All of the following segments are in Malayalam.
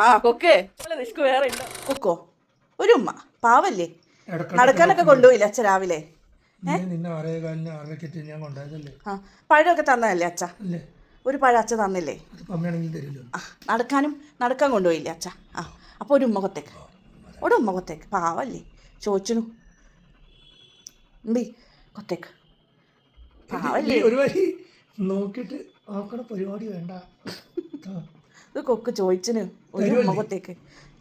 ആ കൊക്കേ വേറെ ഉണ്ടോ കൊക്കോ? ഒരു ഉമ്മ പാവല്ലേ, നടക്കാനൊക്കെ കൊണ്ടുപോയില്ലേ അച്ഛ രാവിലെ? പഴമൊക്കെ തന്നതല്ലേ അച്ഛ? ഒരു പഴം അച്ഛ തന്നില്ലേ? നടക്കാൻ കൊണ്ടുപോയില്ലേ അച്ഛ? ആ അപ്പോൾ ഒരു ഉമ്മ കൊത്തേക്ക് പാവല്ലേ ചോദിച്ചു കൊത്തേക്ക് പാവല്ലേ. നോക്കിട്ട് പരിപാടി വേണ്ട. ഇത് കൊക്ക് ചോദിച്ചിന് ഒരു ഉമ്മ കൊത്തേക്ക്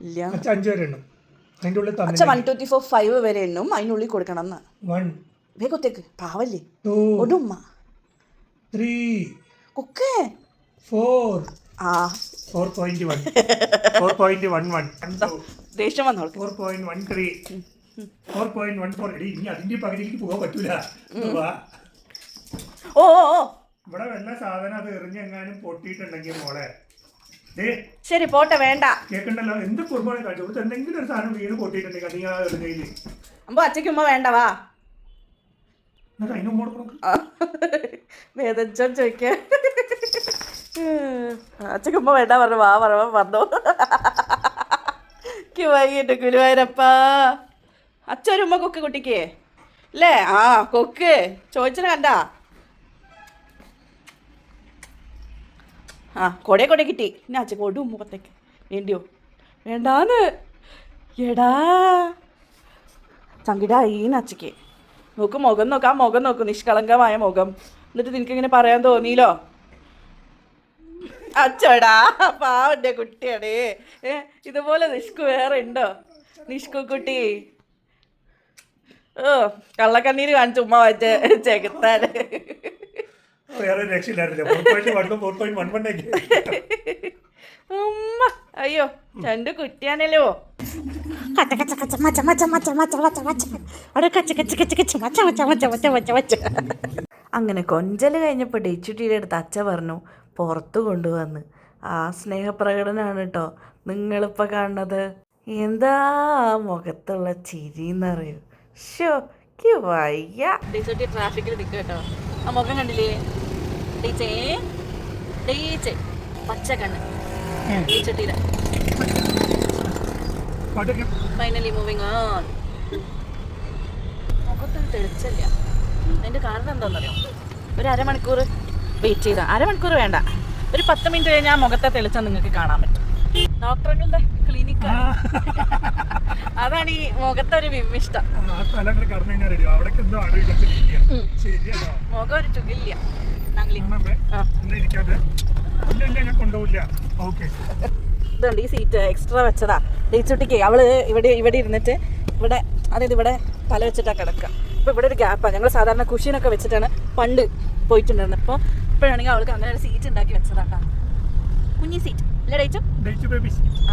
ഇല്ല. അച്ഛൻ 1 2 3 4 5 വരെ എണ്ണും, അതിനുള്ളിൽ കൊടുക്കണം എന്ന് കൊത്തേക്ക് പാവല്ലേ ഒരു ഉമ്മ. 3 കൊക്കേ 4 ആ 4.1 4.11 ദേഷ്യം വന്നോളൂ. 4.13 4.14 ഇനി അതിന്റെ പകുതിക്ക് പോകാൻ പറ്റൂല. ഓ ഇവിടെ വല്ല സാധനം അത് എറിഞ്ഞെങ്ങാനും പൊട്ടിയിട്ടുണ്ടെങ്കിൽ മോളെ ശരി പോട്ടെ വേണ്ട കേക്കണ്ടല്ലോ. എന്ത് കുർബാന കാണിച്ചു കൊടുത്ത് എന്തെങ്കിലും ഒരു സാധനം വീണ് പൊട്ടിയിട്ടുണ്ടെങ്കിൽ അത് ഞാൻ എറിഞ്ഞയില് അമ്പോ അച്ഛക്ക് ഉമ്മ വേണ്ട വാ വേദന ചോദിക്ക അച്ഛക്ക് ഉമ്മ വേണ്ട പറഞ്ഞു വാ വന്നോ വൈകിട്ട് ഗുരുവായൂരപ്പാ. അച്ഛൻ ഉമ്മ കൊക്ക് കുട്ടിക്ക് അല്ലേ? ആ കൊക്ക് ചോദിച്ചത് കണ്ടാ? ആ കൊടേ കിട്ടി. ഇനി അച്ഛൻ കൊടു മുഖത്തേക്ക് വേണ്ടിയോ? വേണ്ടാന്ന് എടാ ചങ്കിടാ ഈനച്ചക്ക് നോക്ക് മുഖം നോക്ക് നിഷ്കളങ്കമായ മുഖം. എന്നിട്ട് നിനക്കിങ്ങനെ പറയാൻ തോന്നിയില്ലോ? അച്ചടാ പാവന്റെ കുട്ടിയാണേ. ഇതുപോലെ നിഷ്കു വേറെ ഉണ്ടോ? നിഷ്കു കുട്ടി കള്ളക്കണ്ണീര് കാണിച്ച് ഉമ്മ വെച്ച് ചെകുത്താല് വേറെ രക്ഷയില്ലായിരുന്നില്ല. ഉമ്മ അയ്യോ രണ്ട് കുട്ടിയാണല്ലോ. അങ്ങനെ കൊഞ്ചല് കഴിഞ്ഞപ്പോൾ ഡേച്ചുട്ടിയുടെ അടുത്ത് അച്ഛ പറഞ്ഞു പുറത്ത് കൊണ്ടുവന്ന്. ആ സ്നേഹപ്രകടനമാണ് കേട്ടോ നിങ്ങളിപ്പോൾ കാണുന്നത്. എന്താ മുഖത്തുള്ള ചിരിന്നറിയോ? ഷോക്ക് വയ്യ. ഡേച്ചുട്ടി ട്രാഫിക്കിൽ നിൽക്കുക കേട്ടോ. ആ മുഖം കണ്ടില്ലേ ഡേച്ചേ പച്ച കണ്ണ് ഡേച്ചുട്ടിയുടെ. Finally moving on. മുഖത്തൊരു തെളിച്ചല്ല. അതിൻ്റെ കാരണം എന്താണെന്നറിയോ? ഒരു അരമണിക്കൂർ വെയിറ്റ് ചെയ്താൽ, അരമണിക്കൂർ വേണ്ട, ഒരു 10 മിനിറ്റ് കഴിഞ്ഞാൽ ആ മുഖത്തെ തെളിച്ചാൽ നിങ്ങൾക്ക് കാണാൻ പറ്റും. ഡോക്ടറുകളുടെ ക്ലിനിക്ക് അതാണ് ഈ മുഖത്തെ ഒരു വിമ്മിഷ്ടം. മുഖം ഒരു ചുകില്ല. ഇതുണ്ട് ഈ സീറ്റ് എക്സ്ട്രാ വെച്ചതാ ഡേച്ചുട്ടിക്ക്. അവള് ഇവിടെ ഇരുന്നിട്ട് ഇവിടെ തല വെച്ചിട്ടാണ് കിടക്കുക. അപ്പോൾ ഇവിടെ ഒരു ഗ്യാപ്പാണ്. ഞങ്ങൾ സാധാരണ കുഷ്യനൊക്കെ വെച്ചിട്ടാണ് പണ്ട് പോയിട്ടുണ്ടായിരുന്നത്. അപ്പോൾ ഇപ്പോഴാണെങ്കിൽ അവൾക്ക് അങ്ങനെ ഒരു സീറ്റ് ഉണ്ടാക്കി വെച്ചതാട്ടാ. കുഞ്ഞി സീറ്റ് അല്ലേ ഡേച്ചു? ആ